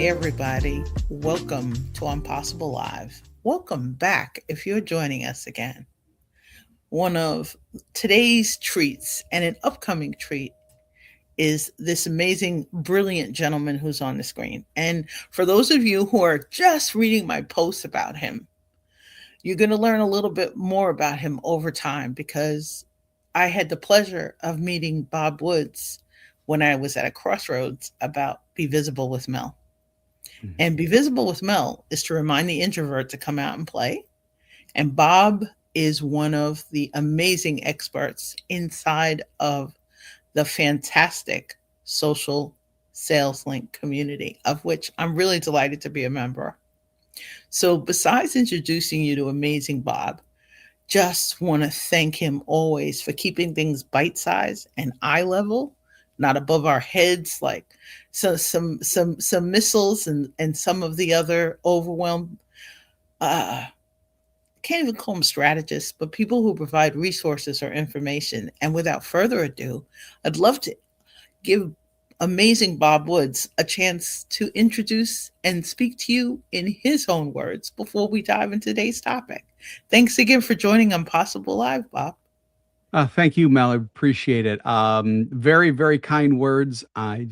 Hey, everybody. Welcome to Impossible Live. Welcome back if you're joining us again. One of today's treats and an upcoming treat is this amazing, brilliant gentleman who's on the screen. And for those of you who are just reading my posts about him, you're going to learn a little bit more about him over time because I had the pleasure of meeting Bob Woods when I was at a crossroads about Be Visible with Mel. Mhm. And Be Visible with Mel is to remind the introvert to come out and play. And Bob is one of the amazing experts inside of the fantastic social sales link community, of which I'm really delighted to be a member. So, besides introducing you to amazing Bob, just want to thank him always for keeping things bite sized and eye level, not above our heads like some missiles and some of the other overwhelmed. Uh, can't even call them strategists, but people who provide resources or information. And without further ado, I'd love to give amazing Bob Woods a chance to introduce and speak to you in his own words before we dive into today's topic. Thanks again for joining Impossible Live, Bob. Thank you, Mel. I appreciate it. Very, very kind words. I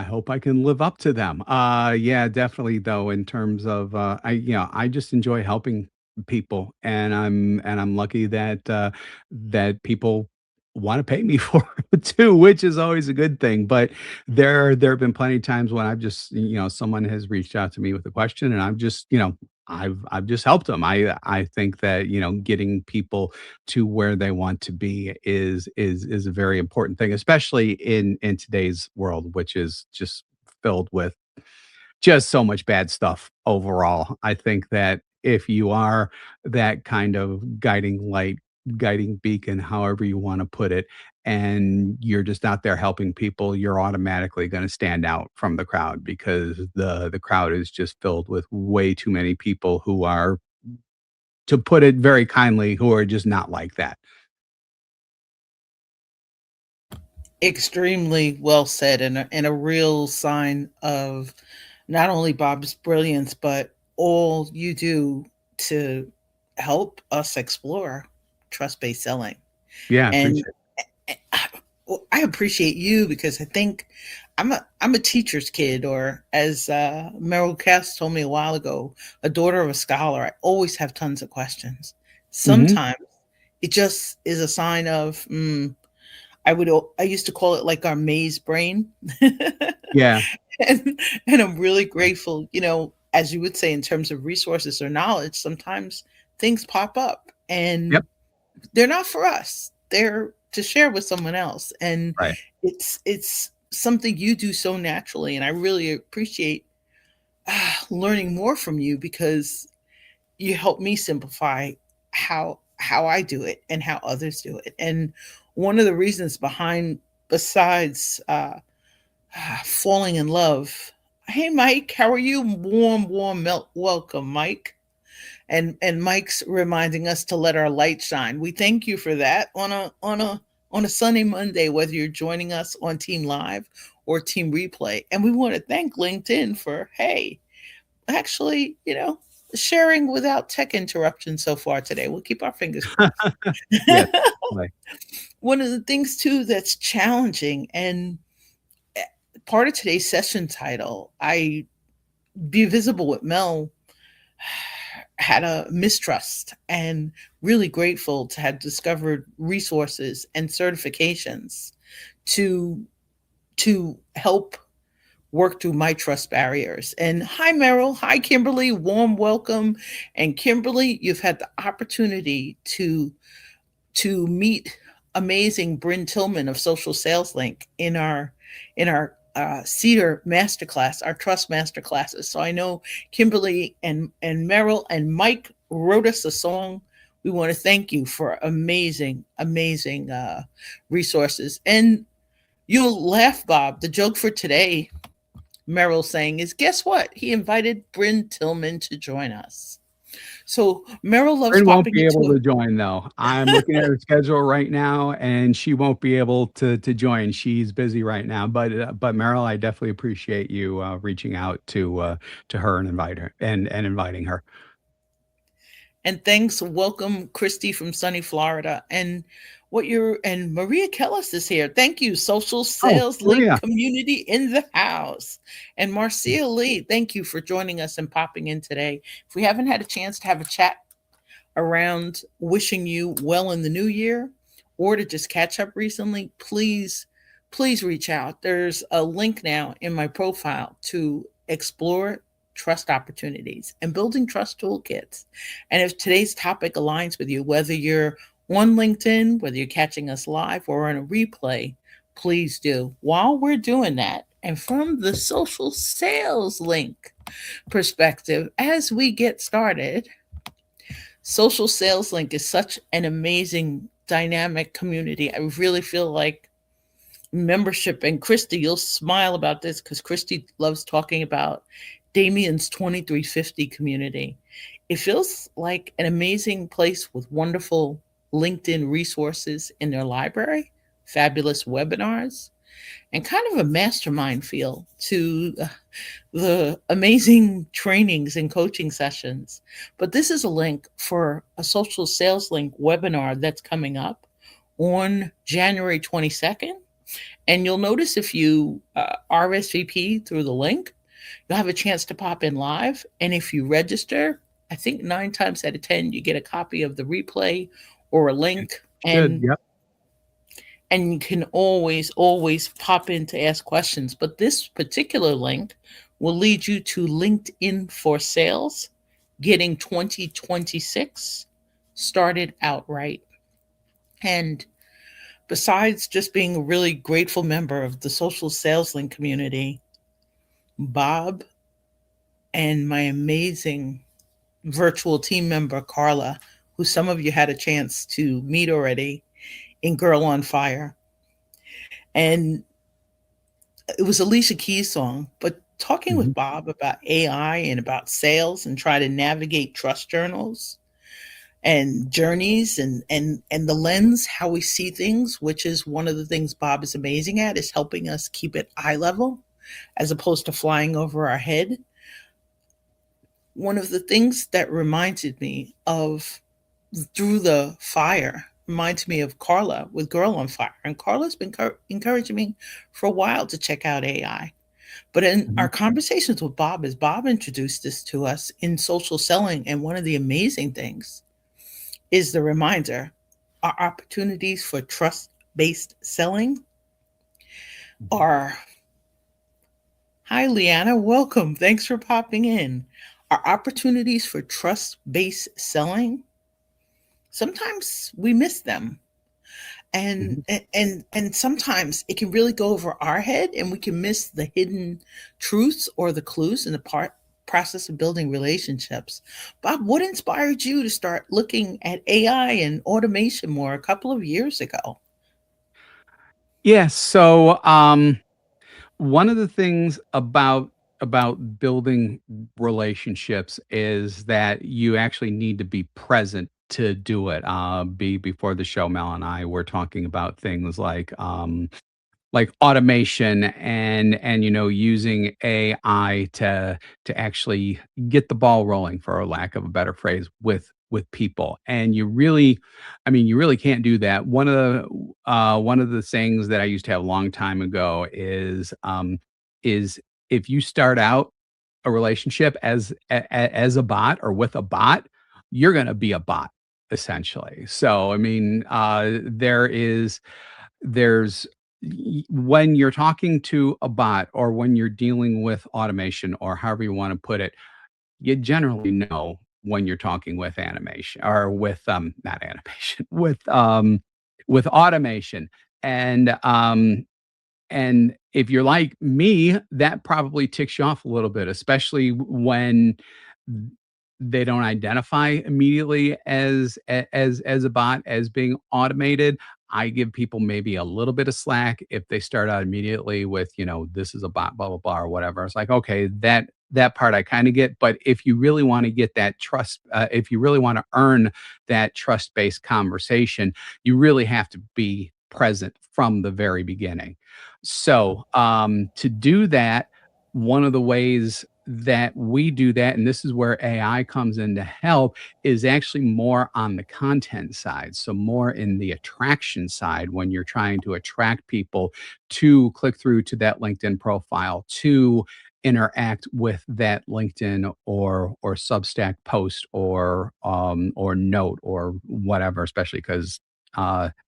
hope I can live up to them. Yeah, definitely. Though, in terms of, I just enjoy helping people, and I'm lucky that that people want to pay me for it too, which is always a good thing. But there have been plenty of times when I've just, someone has reached out to me with a question, and I've just, I've just helped them. I think that getting people to where they want to be is a very important thing, especially in today's world, which is just filled with just so much bad stuff overall. I think that if you are that kind of guiding light, guiding beacon, however you want to put it, and you're just out there helping people, you're automatically going to stand out from the crowd because the crowd is just filled with way too many people who are, to put it very kindly, who are just not like that. Extremely well said, and a real sign of not only Bob's brilliance, but all you do to help us explore trust based selling. Yeah, I And appreciate well, I appreciate you because I think I'm a teacher's kid, or as Merrill Cass told me a while ago, a daughter of a scholar. I always have tons of questions. it. Mhm. Sometimes it just is a sign of I used to call it like our maze brain. Yeah. And I'm really Right. grateful, as you would say, in terms of resources or knowledge, sometimes things pop up and Yep. they're not for us. They're to share with someone else. And Right. it's something you do so naturally. And I really appreciate learning more from you because you help me simplify how I do it and how others do it. And one of the reasons behind, besides falling in love, hey Mike, how are you? Welcome, Mike. And Mike's reminding us to let our light shine. We thank you for that on a Sunday Monday, whether you're joining us on Team Live or Team Replay. And we want to thank LinkedIn for, hey, actually, sharing without tech interruption so far today. We'll keep our fingers crossed. Yes. Like, One of the things too that's challenging, and part of today's session title, I Be Visible with Mel, had a mistrust, and really grateful to have discovered resources and certifications to help work through my trust barriers. And hi, Meryl. Hi, Kimberly. Warm welcome. And Kimberly, you've had the opportunity to meet amazing Bryn Tillman of Social Sales Link in our Cedar Masterclass, our Trust Masterclasses. So I know Kimberly and Meryl and Mike wrote us a song. We want to thank you for amazing resources. And you'll laugh, Bob. The joke for today, Meryl saying, is guess what? He invited Bryn Tillman to join us. So Meryl loves Corinne won't popping be able into to join though. I'm looking at her schedule right now, and she won't be able to join. She's busy right now. But Meryl, I definitely appreciate you reaching out to her and invite her and inviting her. and thanks, welcome Christy from sunny Florida. And Maria Kellis is here. Thank you, Social Oh, Sales Link Maria. community in the house. And Marcia Lee, thank you for joining us and popping in today. If we haven't had a chance to have a chat around wishing you well in the new year or to just catch up recently, please reach out. There's a link now in my profile to explore trust opportunities and building trust toolkits. And if today's topic aligns with you, whether you're on LinkedIn, whether you're catching us live or on a replay, please do. While we're doing that, and from the social sales link perspective, as we get started, Social Sales Link is such an amazing dynamic community. I really feel like membership, and Christy, you'll smile about this because Christy loves talking about Damien's 2350 community. It feels like an amazing place with wonderful LinkedIn resources in their library, fabulous webinars, and kind of a mastermind feel to the amazing trainings and coaching sessions. But this is a link for a social sales link webinar that's coming up on January 22nd. And you'll notice if you RSVP through the link, you'll have a chance to pop in live. And if you register, I think 9 times out of 10, you get a copy of the replay or a link. Should. And Yep. you can always pop in to ask questions. But this particular link will lead you to LinkedIn for Sales, getting 2026 started outright. And besides just being a really grateful member of the social sales link community, Bob and my amazing virtual team member, Carla, who some of you had a chance to meet already in Girl on Fire. And it was Alicia Keys' song, but talking Mhm. with Bob about AI and about sales and try to navigate trust journals and journeys and the lens how we see things, which is one of the things Bob is amazing at, is helping us keep it eye level as opposed to flying over our head. One of the things that reminded me of Through the Fire reminds me of Carla with Girl on Fire, and Carla's been encouraging me for a while to check out AI. But in Mhm. our conversations with Bob, as Bob introduced this to us in social selling, and one of the amazing things is the reminder, our opportunities for trust based selling Mhm. are, hi, Leanna, welcome. Thanks for popping in. Our opportunities for trust based selling, sometimes we miss them. and Mhm. and sometimes it can really go over our head and we can miss the hidden truths or the clues in the process of building relationships. Bob, what inspired you to start looking at AI and automation more a couple of years ago? Yeah. So, one of the things about building relationships is that you actually need to be present to do it. Before the show, Mel and I were talking about things like automation and using AI to actually get the ball rolling, for a lack of a better phrase, with people. And you really can't do that. One of the things that I used to have a long time ago is if you start out a relationship as a bot or with a bot, you're going to be a bot essentially. So there's when you're talking to a bot or when you're dealing with automation or however you want to put it, you generally know when you're talking with animation or with not animation with automation. And if you're like me, that probably ticks you off a little bit, especially when they don't identify immediately as a bot, as being automated. I give people maybe a little bit of slack if they start out immediately with, this is a bot, blah blah blah, or whatever. It's like, okay, that part I kind of get. But if you really want to get that trust, if you really want to earn that trust based conversation, you really have to be present from the very beginning. So, to do that, one of the ways that we do that, and this is where AI comes in to help, is actually more on the content side. So, more in the attraction side when you're trying to attract people to click through to that LinkedIn profile, to interact with that LinkedIn or Substack post or note or whatever, especially because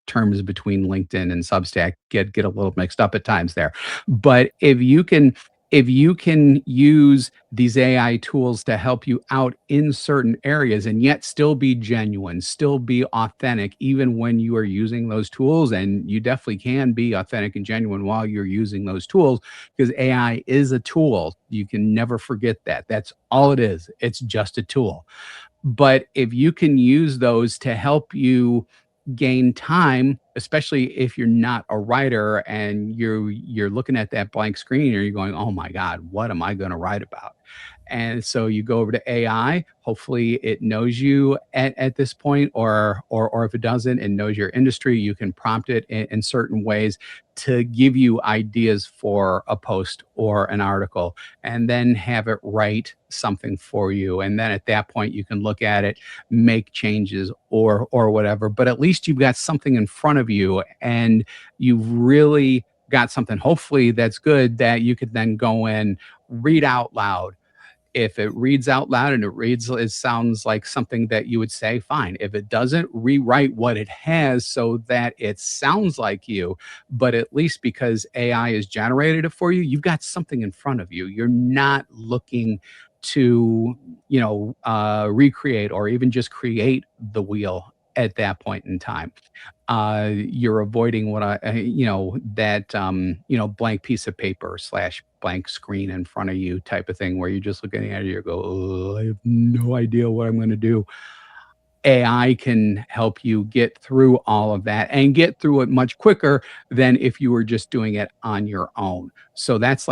terms between LinkedIn and Substack get a little mixed up at times there. But if you can use these AI tools to help you out in certain areas and yet still be genuine, still be authentic, even when you are using those tools, and you definitely can be authentic and genuine while you're using those tools, because AI is a tool. You can never forget that. That's all it is. It's just a tool. But if you can use those to help you gain time, especially if you're not a writer and you're looking at that blank screen or you're going, "Oh my God, what am I going to write about?" And so you go over to AI. Hopefully, it knows you at this point, or if it doesn't, it knows your industry. You can prompt it in certain ways to give you ideas for a post or an article, and then have it write something for you. And then at that point, you can look at it, make changes, or whatever. But at least you've got something in front of you, and you've really got something, hopefully, that's good, that you could then go in, read out loud. If it reads out loud and it sounds like something that you would say, fine. If it doesn't, rewrite what it has so that it sounds like you. But at least because AI has generated it for you, you've got something in front of you. You're not looking to, recreate or even just create the wheel at that point in time. You're avoiding blank piece of paper slash blank screen in front of you type of thing, where you're just looking at it, you go, "Oh, I have no idea what I'm going to do." AI can help you get through all of that and get through it much quicker than if you were just doing it on your own. So that's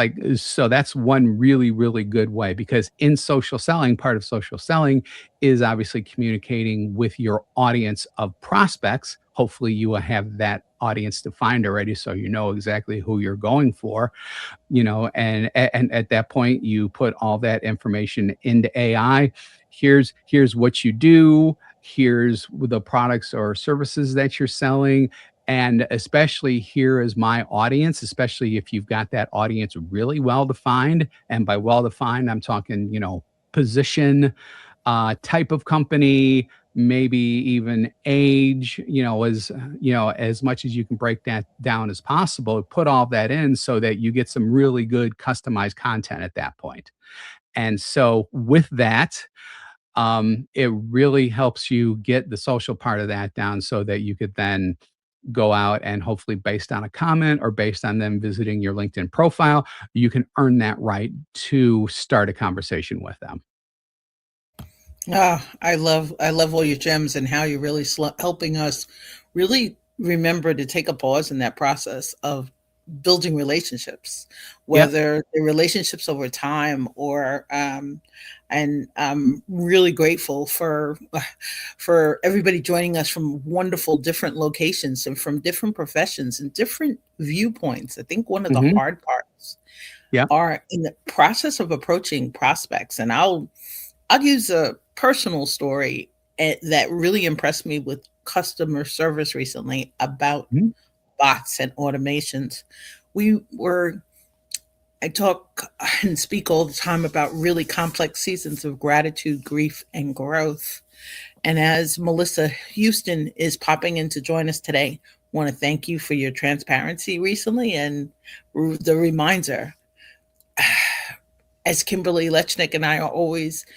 one really, really good way, because in social selling, part of social selling is obviously communicating with your audience of prospects. Hopefully, you will have that audience defined already, so you know exactly who you're going for. And at that point you put all that information into AI. Here's what you do, here's the products or services that you're selling, and especially here is my audience, especially if you've got that audience really well defined. And by well defined, I'm talking, position, type of company, maybe even age, as much as you can break that down as possible, put all that in so that you get some really good customized content at that point. And so with that, it really helps you get the social part of that down so that you could then go out and hopefully, based on a comment or based on them visiting your LinkedIn profile, you can earn that right to start a conversation with them. Ah, I love all your gems and how you're really helping us really remember to take a pause in that process of building relationships, Yep. whether the relationships over time or and I'm really grateful for everybody joining us from wonderful different locations and from different professions and different viewpoints. I think one of the Hmm. hard parts Yep. are in the process of approaching prospects, and I'll use a personal story that really impressed me with customer service recently about Mhm. bots and automations. We were I talk and speak all the time about really complex seasons of gratitude, grief, and growth. And as Melissa Houston is popping in to join us today, I want to thank you for your transparency recently and the reminder. As Kimberly Lechnick and I are always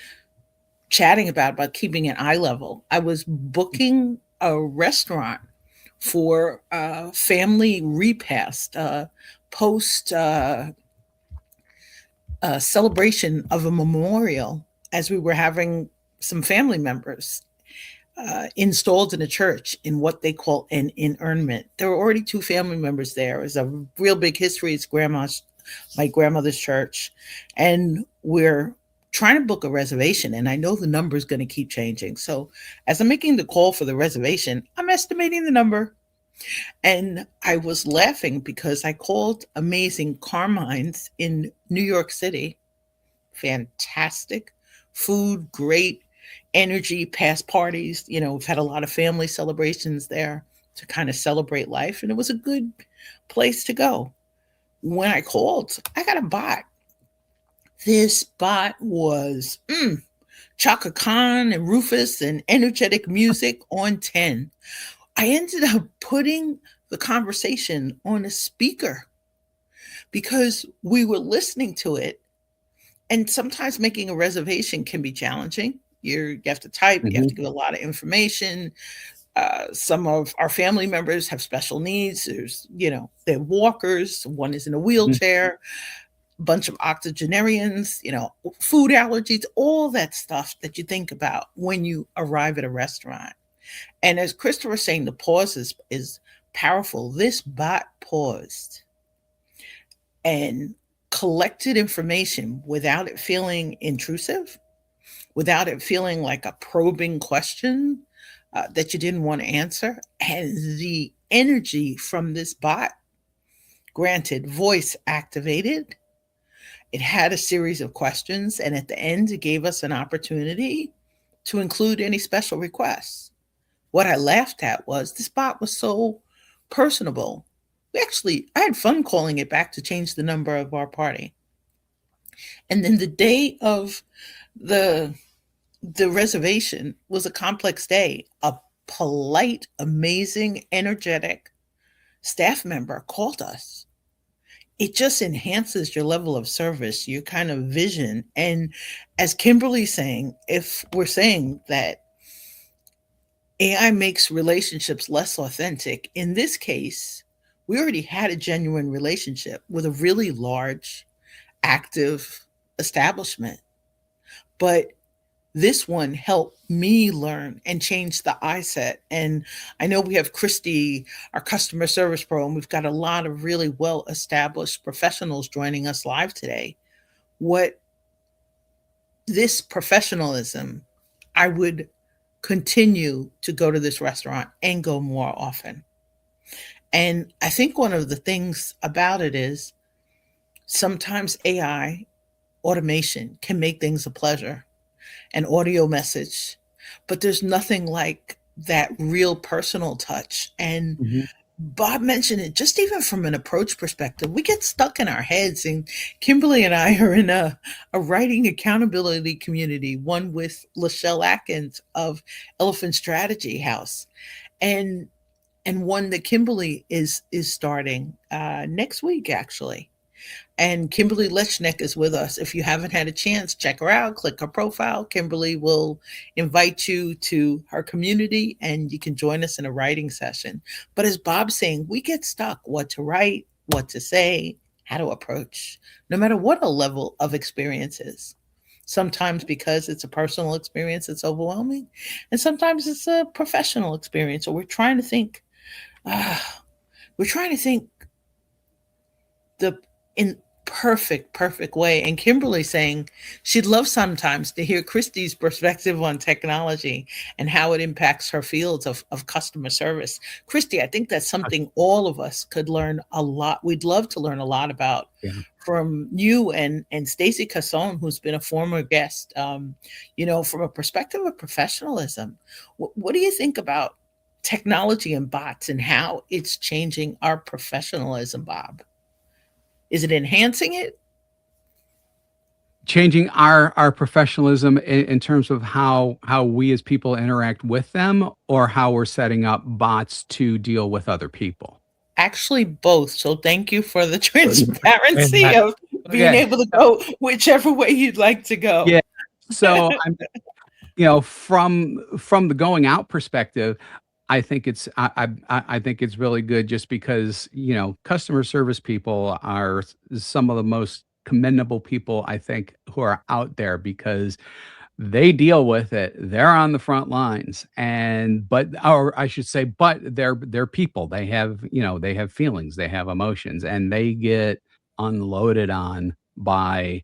chatting about keeping an eye level. I was booking a restaurant for a family repast, post celebration of a memorial, as we were having some family members installed in a church in what they call an inurnment. There were already two family members there. It was a real big history. It's grandma's my grandmother's church, and we're trying to book a reservation. And I know the number is going to keep changing. So as I'm making the call for the reservation, I'm estimating the number. And I was laughing because I called Amazing Carmine's in New York City. Fantastic food, great energy, past parties. We've had a lot of family celebrations there to kind of celebrate life. And it was a good place to go. When I called, I got a bot. This bot was Chaka Khan and Rufus and energetic music on 10. I ended up putting the conversation on a speaker because we were listening to it. And sometimes making a reservation can be challenging. You have to type, you have to Mhm, give a lot of information. Some of our family members have special needs. They're walkers, one is in a mhm. wheelchair, a bunch of octogenarians, food allergies, all that stuff that you think about when you arrive at a restaurant. And as Christopher was saying, the pause is powerful. This bot paused and collected information without it feeling intrusive, without it feeling like a probing question that you didn't want to answer. And the energy from this bot, granted, voice activated, it had a series of questions. And at the end, it gave us an opportunity to include any special requests. What I laughed at was this bot was so personable. I had fun calling it back to change the number of our party. And then the day of the the reservation was a complex day. A polite, amazing, energetic staff member called us. It just enhances your level of service, your kind of vision. And as Kimberly's saying, if we're saying that AI makes relationships less authentic, in this case, we already had a genuine relationship with a really large, active establishment. But this one helped me learn and change the eye set. And I know we have Christy, our customer service pro, and we've got a lot of really well established professionals joining us live today. What this professionalism, I would continue to go to this restaurant and go more often. And I think one of the things about it is sometimes AI automation can make things a pleasure, an audio message, but there's nothing like that real personal touch. And Mhm. Bob mentioned it just even from an approach perspective. We get stuck in our heads, and Kimberly and I are in a writing accountability community, one with Lachelle Atkins of Elephant Strategy House. And one that Kimberly is starting next week actually. And Kimberly Lechnick is with us. If you haven't had a chance, check her out, click her profile. Kimberly will invite you to her community and you can join us in a writing session. But as Bob's saying, we get stuck what to write, what to say, how to approach, no matter what a level of experience is. Sometimes because it's a personal experience, it's overwhelming. And sometimes it's a professional experience, or ah, we're trying to think the in perfect way. And Kimberly saying she'd love sometimes to hear Christy's perspective on technology and how it impacts her fields of customer service. Christy, I think that's Uh, something all of us could learn a lot. We'd love to learn a lot about yeah. from you and Stacy Casson, who's been a former guest. From a perspective of professionalism, what do you think about technology and bots and how it's changing our professionalism, Bob? Is it enhancing it? Changing our professionalism in terms of how we as people interact with them, or how we're setting up bots to deal with other people? Actually, both. So thank you for the Yeah. transparency of being Okay. able to go whichever way you'd like to go. Yeah. So I'm, from the going out perspective, I think it's really good, just because, customer service people are some of the most commendable people, I think, who are out there, because they deal with it. They're on the front lines, or I should say, but they're people. They have feelings, they have emotions, and they get unloaded on by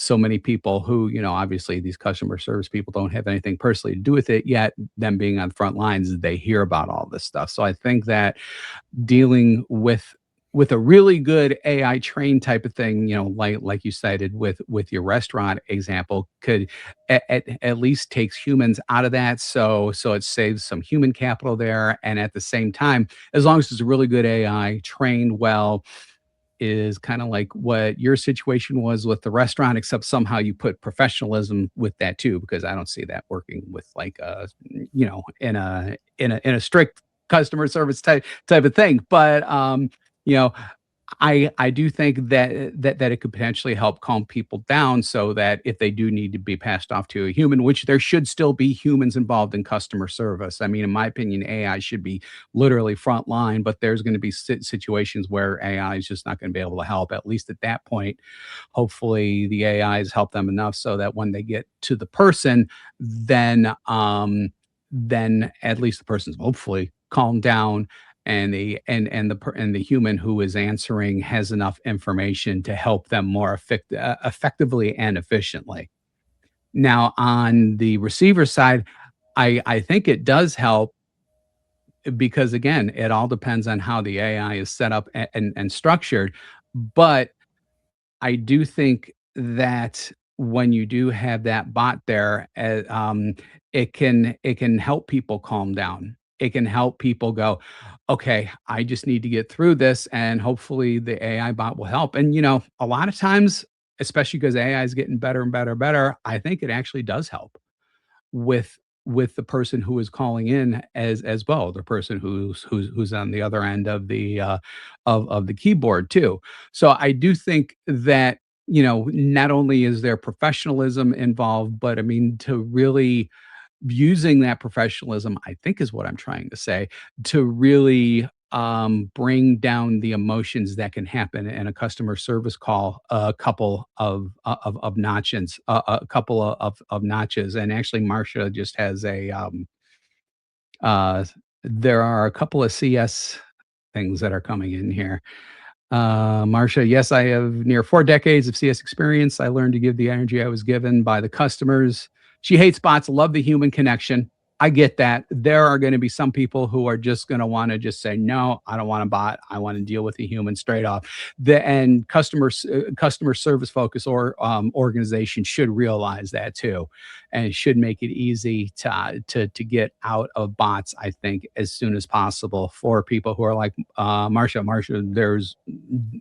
so many people who, obviously these customer service people don't have anything personally to do with it, yet them being on front lines, they hear about all this stuff. So I think that dealing with a really good AI trained type of thing, like you cited with your restaurant example, could at least takes humans out of that. So it saves some human capital there, and at the same time, as long as it's a really good AI trained well, is kind of like what your situation was with the restaurant, except somehow you put professionalism with that too, because I don't see that working with like in a strict customer service type of thing. But you know, I do think that it could potentially help calm people down so that if they do need to be passed off to a human, which there should still be humans involved in customer service. I mean, in my opinion, AI should be literally front line, but there's going to be situations where AI is just not going to be able to help. At least at that point, hopefully the AIs help them enough so that when they get to the person, then at least the person's hopefully calmed down, and the human who is answering has enough information to help them more effectively and efficiently. Now, on the receiver side, I think it does help because again, it all depends on how the AI is set up and structured. But I do think that when you do have that bot there, it can help people calm down. It can help people go, okay, I just need to get through this, and hopefully the AI bot will help. And a lot of times, especially because AI is getting better and better and better, I think it actually does help with the person who is calling in as well, the person who's on the other end of the keyboard too. So I do think that, not only is there professionalism involved, but I mean, to really using that professionalism, I think is what I'm trying to say, to really bring down the emotions that can happen in a customer service call a couple of notches, a couple of notches. And actually, Marcia just has uh, there are a couple of CS things that are coming in here. Marcia, yes, I have near 4 decades of CS experience. I learned to give the energy I was given by the customers. She hates bots, love the human connection. I get that. There are going to be some people who are just going to want to just say, no, I don't want a bot. I want to deal with a human straight off. And customer service focus or organization should realize that too, and should make it easy to get out of bots. I think as soon as possible for people who are like Marsha. There's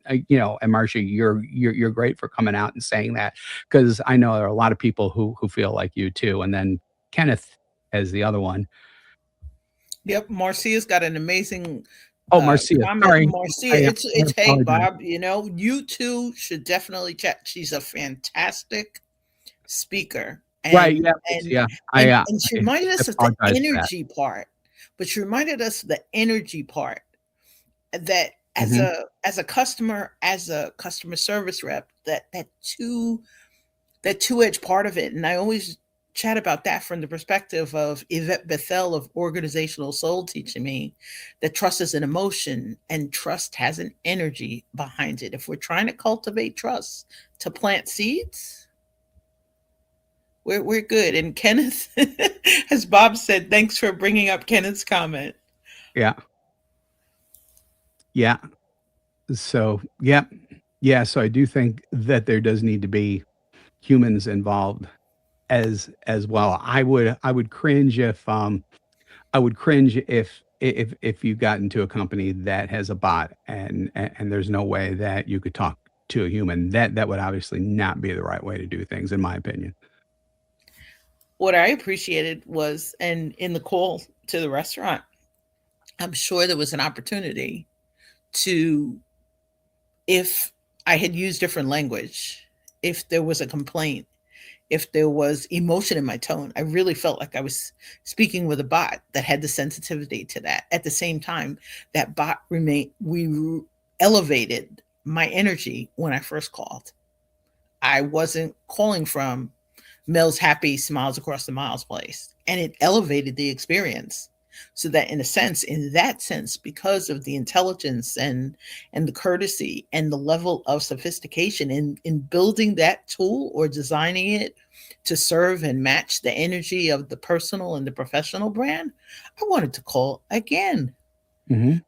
and Marcia, you're great for coming out and saying that, because I know there are a lot of people who feel like you too. And then Kenneth as the other one. Yep, Marcia's got an amazing Oh, Marcia, comment. sorry. Marcia, I it's hey apologize. Bob, you two should definitely check. She's a fantastic speaker, Right, and yeah, and yeah. and she I reminded us of the apologize for that. energy part, but she reminded us of the energy part that Mhm. as a customer, as a customer service rep, that two-edged part of it. And I always chat about that from the perspective of Yvette Bethel of Organizational Soul, teaching me that trust is an emotion and trust has an energy behind it. If we're trying to cultivate trust to plant seeds, we're good. And Kenneth, as Bob said, thanks for bringing up Kenneth's comment. Yeah, yeah. So, yeah. Yeah, so I do think that there does need to be humans involved as well. I would cringe if if you got into a company that has a bot, and there's no way that you could talk to a human. That would obviously not be the right way to do things, in my opinion. What I appreciated was, and in the call to the restaurant, I'm sure there was an opportunity to, if I had used different language, if there was a complaint, if there was emotion in my tone, I really felt like I was speaking with a bot that had the sensitivity to that. At the same time, that bot remained, elevated my energy when I first called. I wasn't calling from Mel's Happy Smiles Across the Miles place, and it elevated the experience. So that in a sense, in that sense, because of the intelligence and the courtesy and the level of sophistication in building that tool or designing it to serve and match the energy of the personal and the professional brand, I wanted to call again. Mhm.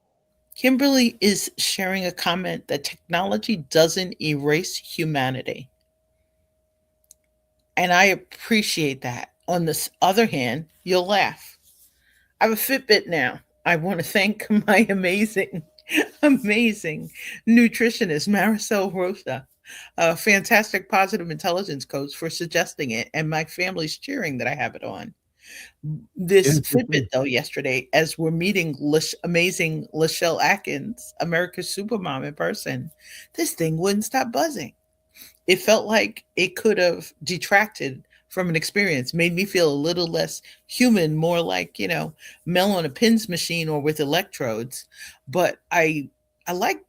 Kimberly is sharing a comment that technology doesn't erase humanity. And I appreciate that. On the other hand, you'll laugh. I have a Fitbit now. I want to thank my amazing, amazing nutritionist, Maricel Rosa, a fantastic positive intelligence coach, for suggesting it, and my family's cheering that I have it on. Yeah, This good for Fitbit, you. though, yesterday, as we're meeting amazing Lachelle Atkins, America's Supermom, in person, this thing wouldn't stop buzzing. It felt like it could have detracted from an experience, made me feel a little less human, more like, Mel on a pins machine or with electrodes. But I like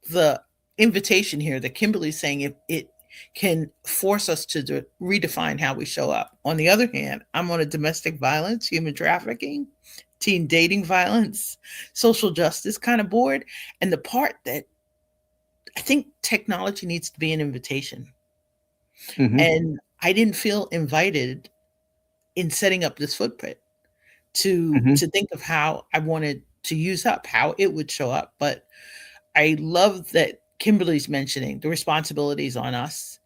the invitation here that Kimberly's saying, it can force us to redefine how we show up. On the other hand, I'm on a domestic violence, human trafficking, teen dating violence, social justice kind of board. And the part that I think technology needs to be an invitation. Mhm. And I didn't feel invited in setting up this footprint Mhm. to think of how I wanted to use up, how it would show up. But I love that Kimberly's mentioning the responsibilities on us.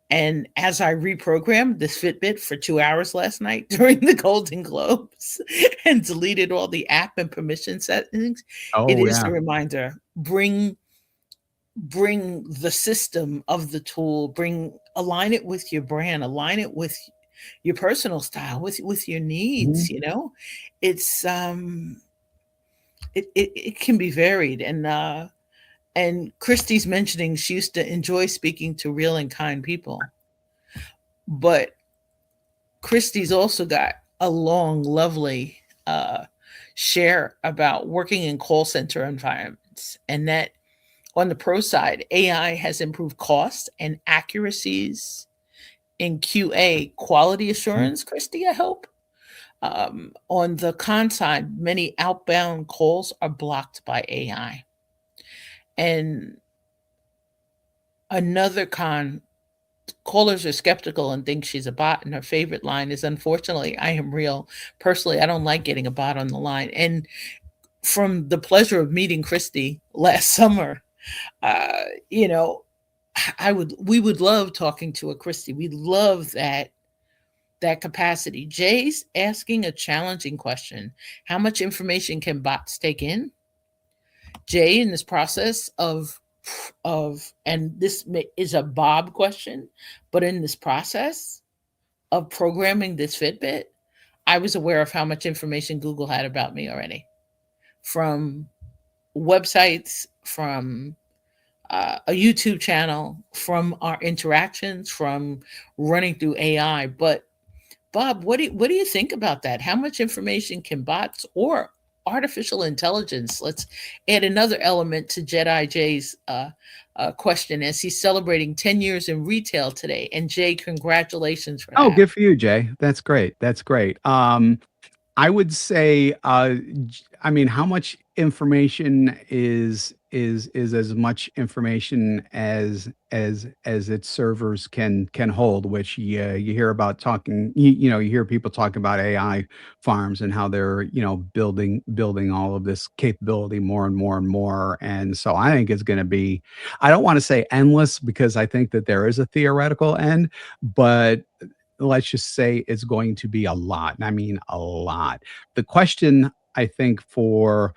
And as I reprogrammed this Fitbit for 2 hours last night during the Golden Globes and deleted all the app and permission settings, it Oh, is a yeah. reminder: bring the system of the tool, bring align it with your brand, align it with your personal style, with your needs. Mhm. It's it, it it can be varied. And Christy's mentioning she used to enjoy speaking to real and kind people, but Christy's also got a long, lovely share about working in call center environments, and that on the pro side, AI has improved costs and accuracies in QA, quality Mhm. assurance, Christy, I hope. On the con side, many outbound calls are blocked by AI. And another con, callers are skeptical and think she's a bot. And her favorite line is, unfortunately, I am real. Personally, I don't like getting a bot on the line. And from the pleasure of meeting Christy last summer, uh, you know, we would love talking to a Christy. We love that capacity. Jay's asking a challenging question. How much information can bots take in? Jay, in this process and this is a Bob question, but in this process of programming this Fitbit, I was aware of how much information Google had about me already, from websites, from a YouTube channel, from our interactions, from running through AI. But Bob, what do you think about that? How much information can bots or artificial intelligence? Let's add another element to Jedi Jay's question, as he's celebrating 10 years in retail today. And Jay, congratulations for Oh, that. good for you, Jay. That's great. That's great. I would say, I mean, how much information is as much information as its servers can hold. Which you hear about talking. You hear people talking about AI farms and how they're building all of this capability more and more and more. And so I think it's going to be. I don't want to say endless because I think that there is a theoretical end, but let's just say it's going to be a lot. And I mean a lot. The question I think for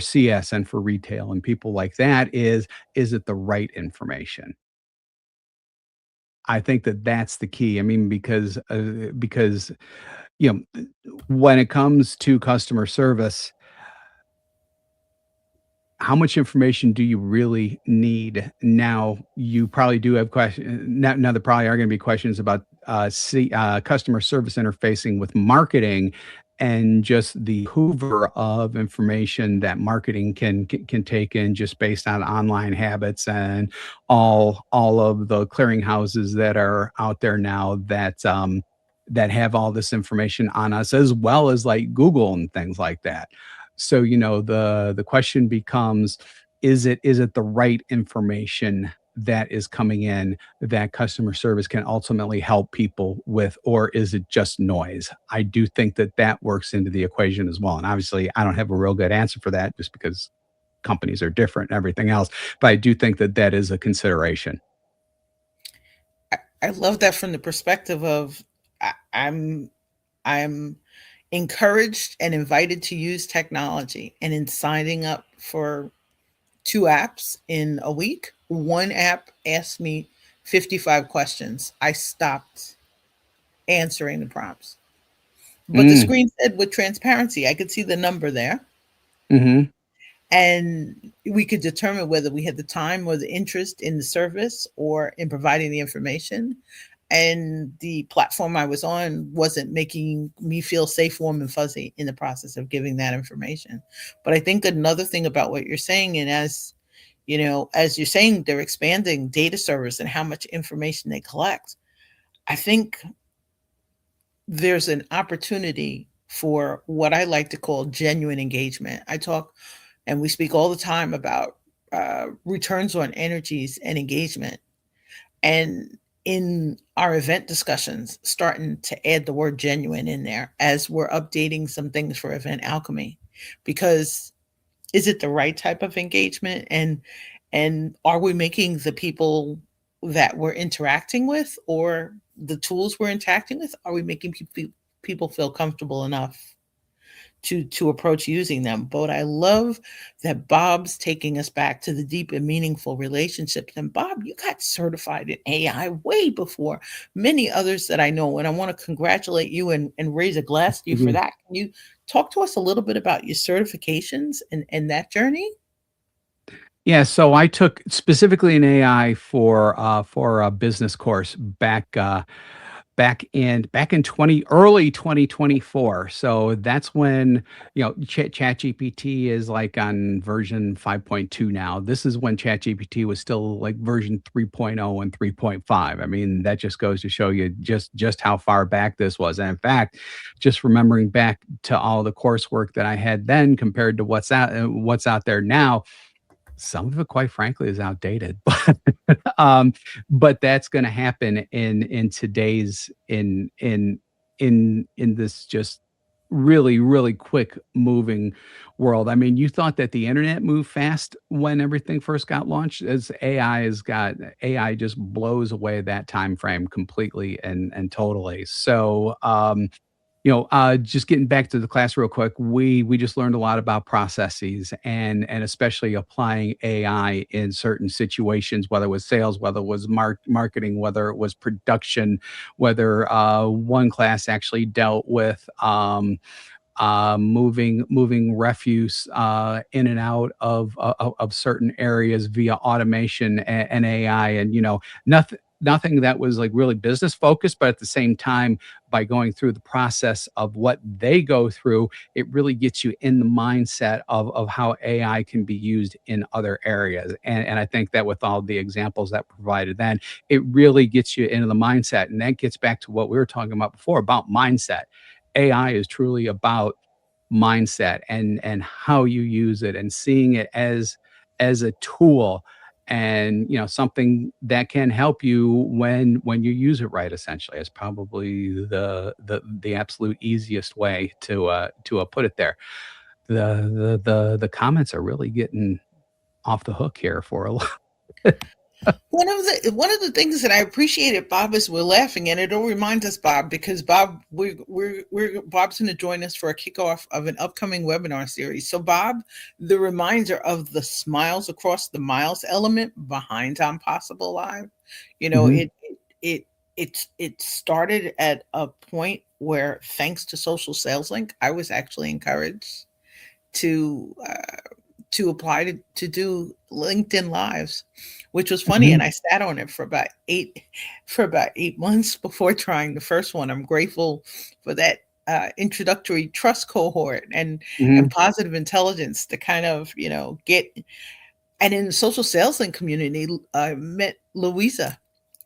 CS and for retail and people like that is it the right information? I think that that's the key. I mean, because you know, when it comes to customer service, how much information do you really need? Now, you probably do have questions. Now there probably are going to be questions about customer service interfacing with marketing and just the hoover of information that marketing can take in just based on online habits and all of the clearinghouses that are out there now that have all this information on us, as well as like Google and things like that. So, the question becomes, is it the right information that is coming in that customer service can ultimately help people with, or is it just noise? I do think that that works into the equation as well. And obviously, I don't have a real good answer for that just because companies are different and everything else. But I do think that that is a consideration. I love that from the perspective of I, I'm I'm encouraged and invited to use technology. And in signing up for two apps in a week, one app asked me 55 questions. I stopped answering the prompts. But the Mm, screen said with transparency, I could see the number there. hmm. And we could determine whether we had the time or the interest in the service or in providing the information. And the platform I was on wasn't making me feel safe, warm, and fuzzy in the process of giving that information. But I think another thing about what you're saying, and as you're saying, they're expanding data servers and how much information they collect. I think there's an opportunity for what I like to call genuine engagement. I talk and we speak all the time about returns on energies and engagement. And in our event discussions, starting to add the word genuine in there as we're updating some things for Event Alchemy. Because is it the right type of engagement? And are we making the people that we're interacting with or the tools we're interacting with, are we making people feel comfortable enough to approach using them? But I love that Bob's taking us back to the deep and meaningful relationships. And Bob, you got certified in AI way before many others that I know. And I want to congratulate you and raise a glass to you for Mhm. that. Can you talk to us a little bit about your certifications and that journey? Yeah, so I took specifically an AI for a business course back in 2024. So that's when, ChatGPT is like on version 5.2 now. This is when ChatGPT was still like version 3.0 and 3.5. I mean, that just goes to show you just how far back this was. And in fact, just remembering back to all the coursework that I had then compared to what's out there now, some of it, quite frankly, is outdated. But that's going to happen in today's in this just really really quick moving world. I mean, you thought that the internet moved fast when everything first got launched. As AI just blows away that time frame completely and totally. So just getting back to the class real quick, we just learned a lot about processes and especially applying AI in certain situations, whether it was sales, whether it was marketing, whether it was production, whether one class actually dealt with moving refuse in and out of certain areas via automation and AI, and nothing that was like really business focused, but at the same time, by going through the process of what they go through, it really gets you in the mindset of how AI can be used in other areas. And I think that with all the examples that provided then, it really gets you into the mindset. And that gets back to what we were talking about before about mindset. AI is truly about mindset and how you use it and seeing it as a tool, and something that can help you when you use it right. Essentially, is probably the absolute easiest way to put it there. The comments are really getting off the hook here for a lot. One of the things that I appreciated, Bob, is we're laughing, and it'll remind us, Bob, because Bob, we're Bob's going to join us for a kickoff of an upcoming webinar series. So, Bob, the reminder of the smiles across the miles element behind I'm Possible Live, you know, Mhm, it it started at a point where, thanks to Social Sales Link, I was actually encouraged to apply to do LinkedIn Lives, which was funny. mhm, And I sat on it for about 8 months before trying the first one. I'm grateful for that introductory trust cohort and mhm, positive intelligence to kind of get. And in the social sales link community, I met Louisa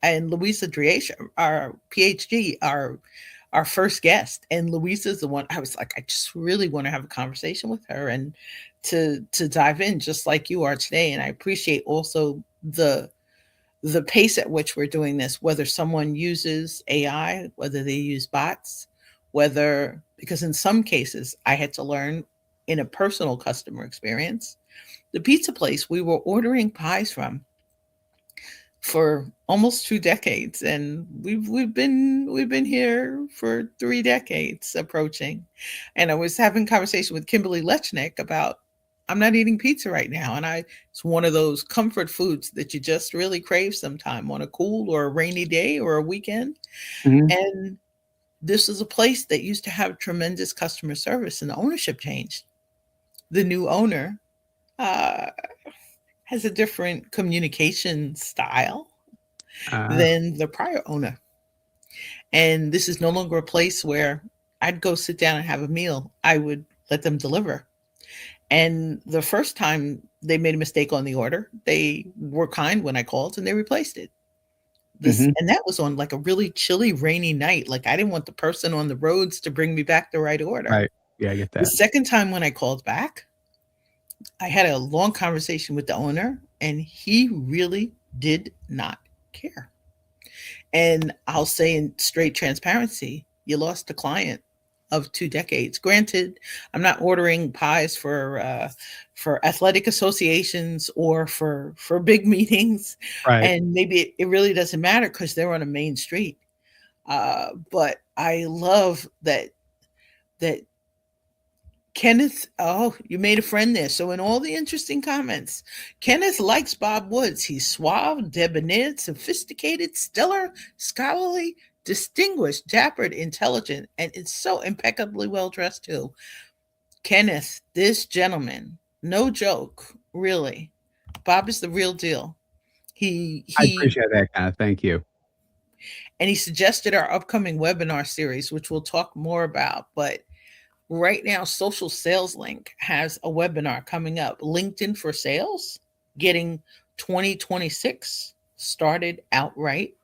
and Louisa Driesha, our PhD, our our first guest, and Louisa's the one I was like, I just really want to have a conversation with her and to dive in just like you are today. And I appreciate also the pace at which we're doing this, whether someone uses AI, whether they use bots, whether, because in some cases I had to learn in a personal customer experience, the pizza place we were ordering pies from for almost 2 decades, and we've been here for 3 decades approaching. And I was having conversation with Kimberly Lechnick about, I'm not eating pizza right now, and I it's one of those comfort foods that you just really crave sometime on a cool or a rainy day or a weekend. Mhm. And this is a place that used to have tremendous customer service, and the ownership changed. The new owner uh, has a different communication style Uh, than the prior owner. And this is no longer a place where I'd go sit down and have a meal. I would let them deliver. And the first time they made a mistake on the order, they were kind when I called and they replaced it. This mhm. and that was on like a really chilly, rainy night. Like I didn't want the person on the roads to bring me back the right order. Right. Yeah, I get The that. second time when I called back, I had a long conversation with the owner and he really did not care. And I'll say in straight transparency, you lost a client of 2 decades. Granted, I'm not ordering pies for athletic associations or for big meetings, Right. and maybe it really doesn't matter because they're on a main street. But I love that Kenneth, oh, you made a friend there. So, in all the interesting comments, Kenneth likes Bob Woods. He's suave, debonair, sophisticated, stellar, scholarly, distinguished, dappered, intelligent, and it's so impeccably well dressed, too. Kenneth, this gentleman, no joke, really. Bob is the real deal. He I he appreciate that, kinda, thank you. and he suggested our upcoming webinar series, which we'll talk more about. But right now, Social Sales Link has a webinar coming up, LinkedIn for Sales, getting 2026 started outright.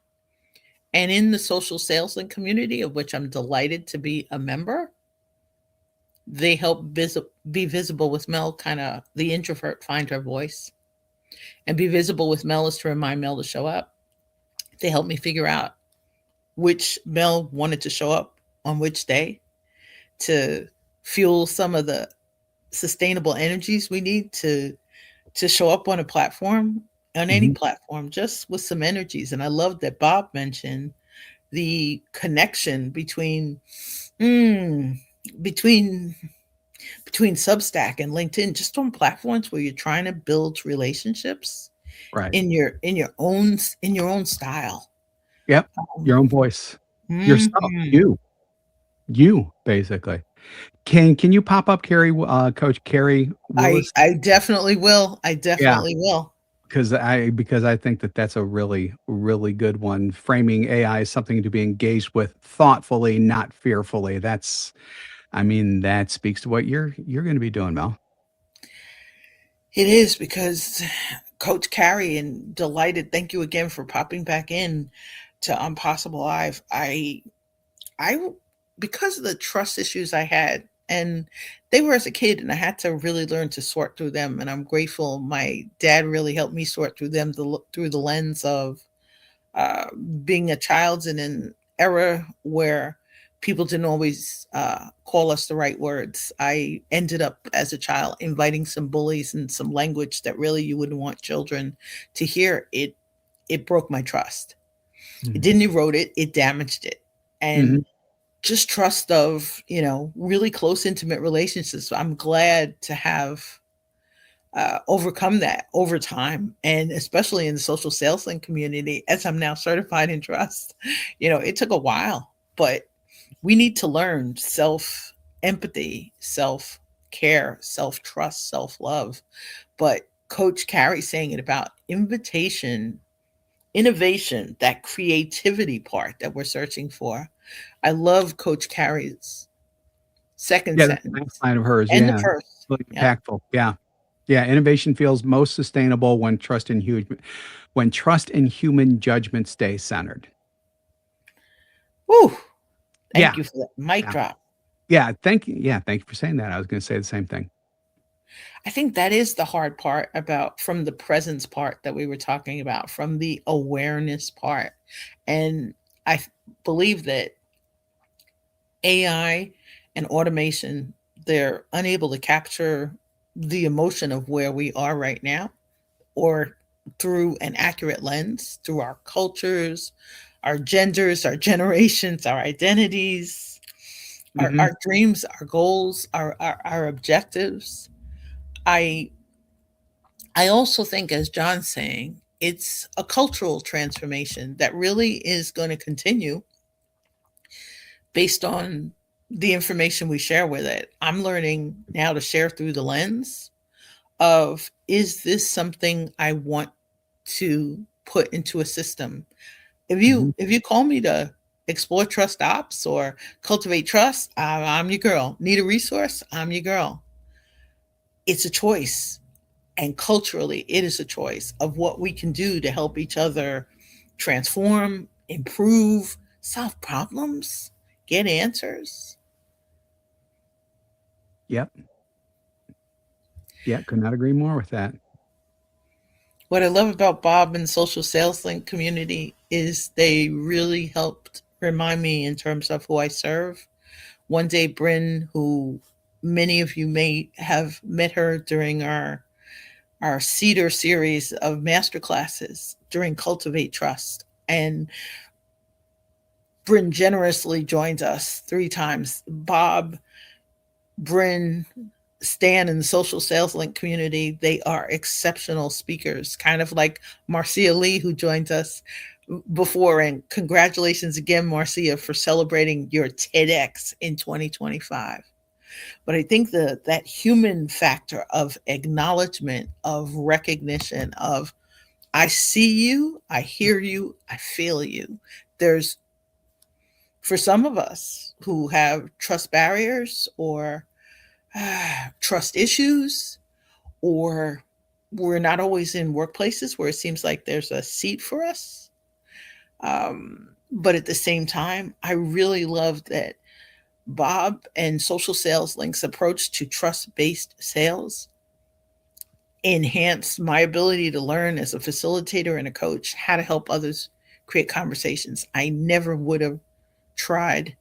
And in the Social Sales Link community, of which I'm delighted to be a member, they help be visible with Mel, kind of the introvert find her voice. And be visible with Mel is to remind Mel to show up. They help me figure out which Mel wanted to show up on which day to fuel some of the sustainable energies we need to show up on a platform, on any Mhm. platform, just with some energies. And I love that Bob mentioned the connection mm, between between Substack and LinkedIn, just on platforms where you're trying to build relationships Right. in your own style. Yep. Your own Um, voice. Yourself. mhm. You, basically. Can you pop up Coach Carrie I Willis? I definitely will. I Yeah, definitely will. because I think that that's a really, really good one. Framing AI as something to be engaged with thoughtfully, not fearfully. I mean, that speaks to what you're gonna be doing, Mel. It is because Coach Carrie, and delighted. Thank you again for popping back in to Impossible Live. I, because of the trust issues I had, and they were as a kid, and I had to really learn to sort through them. And I'm grateful my dad really helped me sort through them through the lens of uh, being a child in an era where people didn't always call us the right words. I ended up as a child inviting some bullies and some language that really you wouldn't want children to hear. It broke my trust. It Mhm. didn't erode it, it damaged it. And Mhm. just trust of, really close, intimate relationships. I'm glad to have overcome that over time, and especially in the social sales link community, as I'm now certified in trust. It took a while, but we need to learn self empathy, self care, self trust, self love. But Coach Carrie saying it about invitation, innovation, that creativity part that we're searching for. I love Coach Carrie's second Yeah, that last sentence line of hers, and the yeah, first. really Yeah. impactful, yeah. Yeah, innovation feels most sustainable when trust and human judgment stay centered. Woo. Thank Yeah, you for that mic yeah, drop. yeah. Thank you. Yeah, thank you for saying that. I was going to say the same thing. I think that is the hard part about from the presence part that we were talking about, from the awareness part. And I believe that AI and automation, they're unable to capture the emotion of where we are right now, or through an accurate lens, through our cultures, our genders, our generations, our identities, Hmm. our dreams, our goals, our objectives. I I also think, as John's saying, it's a cultural transformation that really is going to continue based on the information we share with it. I'm learning now to share through the lens of, is this something I want to put into a system? Hmm. If you call me to explore trust ops or cultivate trust, I'm your girl. Need a resource? I'm your girl. It's a choice. And culturally, it is a choice of what we can do to help each other transform, improve, solve problems, get answers. Yep. Yeah. Could not agree more with that. What I love about Bob and Social Sales Link community is they really helped remind me in terms of who I serve. One day, Bryn, who many of you may have met her during our Cedar series of masterclasses during Cultivate Trust. And Bryn generously joins us 3 times. Bob, Bryn, Stan, and the Social Sales Link community, they are exceptional speakers, kind of like Marcia Lee, who joined us before. And congratulations again, Marcia, for celebrating your TEDx in 2025. But I think that human factor of acknowledgement, of recognition, of I see you, I hear you, I feel you. There's, for some of us who have trust barriers or trust issues, or we're not always in workplaces where it seems like there's a seat for us. But at the same time, I really love that Bob and Social Sales Link's approach to trust based sales enhanced my ability to learn as a facilitator and a coach how to help others create conversations. I never would have tried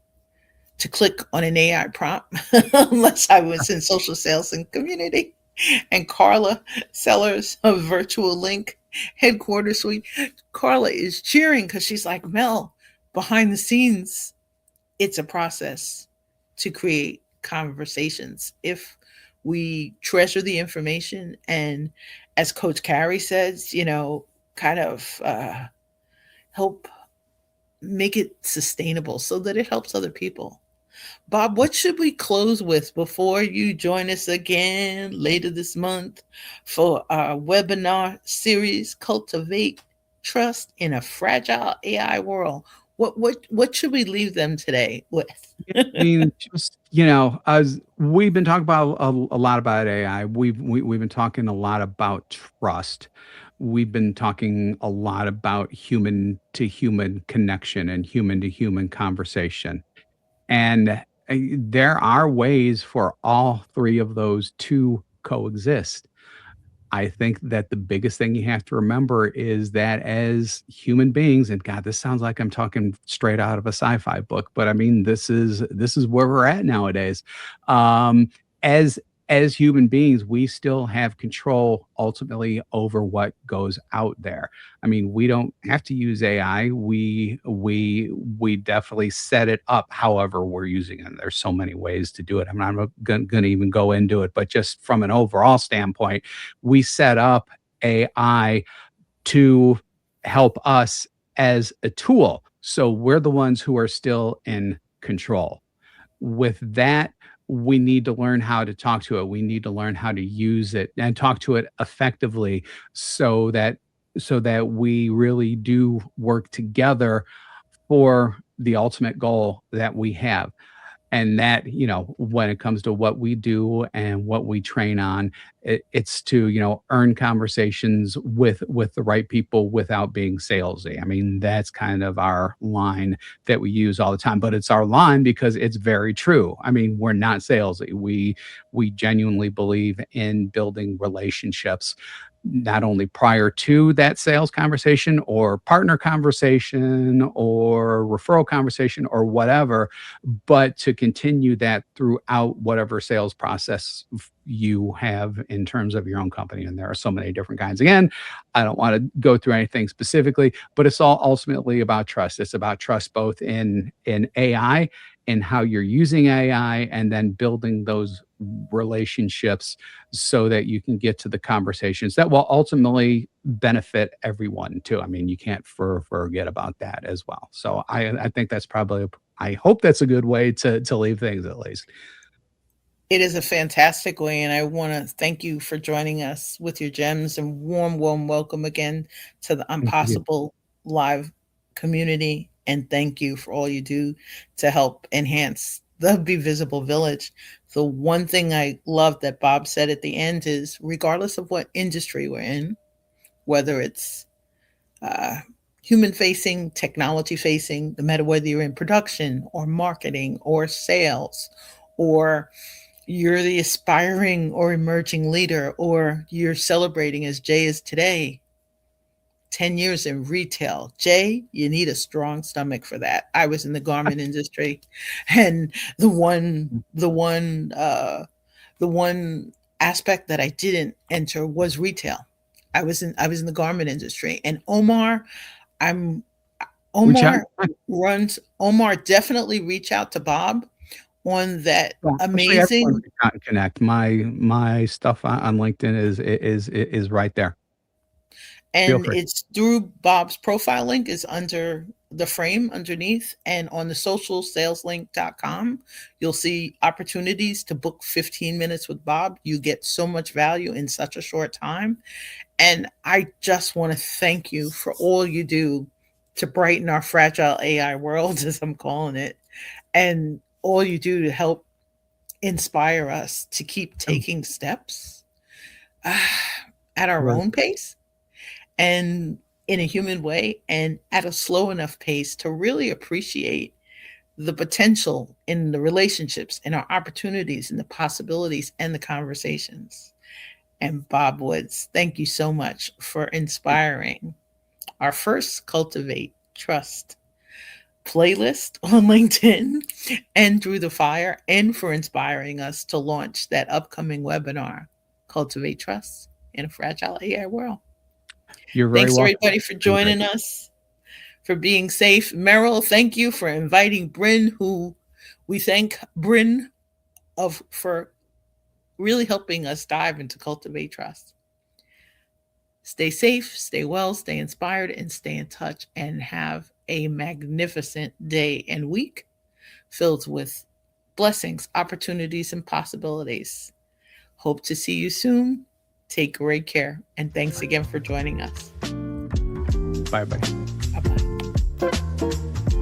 to click on an AI prompt unless I was in social sales and community. And Carla Sellers of Virtual Link Headquarters Suite, Carla is cheering because she's like, Mel, behind the scenes, it's a process to create conversations. If we treasure the information and, as Coach Carey says, kind of help make it sustainable so that it helps other people. Bob, what should we close with before you join us again later this month for our webinar series, Cultivate Trust in a Fragile AI World? What should we leave them today with? Yeah, I mean, just as we've been talking about a lot about AI, we've been talking a lot about trust. We've been talking a lot about human to human connection and human to human conversation. And there are ways for all three of those to coexist. I think that the biggest thing you have to remember is that as human beings, and God, this sounds like I'm talking straight out of a sci-fi book, but I mean, this is where we're at nowadays. Um, as as human beings, we still have control ultimately over what goes out there. I mean, we don't have to use AI. We definitely set it up however we're using it. There's so many ways to do it. I'm not going to even go into it, but just from an overall standpoint, we set up AI to help us as a tool. So we're the ones who are still in control. With that, we need to learn how to talk to it. We need to learn how to use it and talk to it effectively so that we really do work together for the ultimate goal that we have. And that, when it comes to what we do and what we train on, it's to, earn conversations with the right people without being salesy. I mean, that's kind of our line that we use all the time, but it's our line because it's very true. I mean, we're not salesy. We genuinely believe in building relationships, not only prior to that sales conversation or partner conversation or referral conversation or whatever, but to continue that throughout whatever sales process you have in terms of your own company. And there are so many different kinds. Again, I don't want to go through anything specifically, but it's all ultimately about trust. It's about trust both in AI and how you're using AI, and then building those relationships so that you can get to the conversations that will ultimately benefit everyone too. I mean, you can't forget about that as well. So I think that's probably, I hope that's a good way to leave things at least. It is a fantastic way, and I want to thank you for joining us with your gems, and warm, warm welcome again to the Thank you. Impossible Live community. And thank you for all you do to help enhance the Be Visible Village. The one thing I love that Bob said at the end is regardless of what industry we're in, whether it's uh, human facing, technology facing, no matter whether you're in production or marketing or sales, or you're the aspiring or emerging leader, or you're celebrating as Jay is today, 10 years in retail. Jay, you need a strong stomach for that. I was in the garment industry, and the one aspect that I didn't enter was retail. I was in the garment industry, and I'm Which I, Omar Omar, definitely reach out to Bob on that well, actually everyone amazing. can connect. My stuff on LinkedIn is right there. Feel And free. it's through Bob's profile link is under the frame underneath, and on the socialsaleslink.com you'll see opportunities to book 15 minutes with Bob. You get so much value in such a short time, and I just want to thank you for all you do to brighten our fragile AI world, as I'm calling it, and all you do to help inspire us to keep Oh, taking steps ah, at our you're own pace, and in a human way, and at a slow enough pace to really appreciate the potential in the relationships and our opportunities and the possibilities and the conversations. And Bob Woods, thank you so much for inspiring our first Cultivate Trust playlist on LinkedIn and Through the Fire, and for inspiring us to launch that upcoming webinar, Cultivate Trust in a Fragile AI World. you're very Thanks, welcome. everybody, for And great. joining us, for being safe. Meryl, thank you for inviting Bryn, who we thank Bryn for really helping us dive into Cultivate Trust. Stay safe, stay well, stay inspired, and stay in touch, and have a magnificent day and week filled with blessings, opportunities, and possibilities. Hope to see you soon. Take great care, and thanks again for joining us. Bye bye. Bye bye.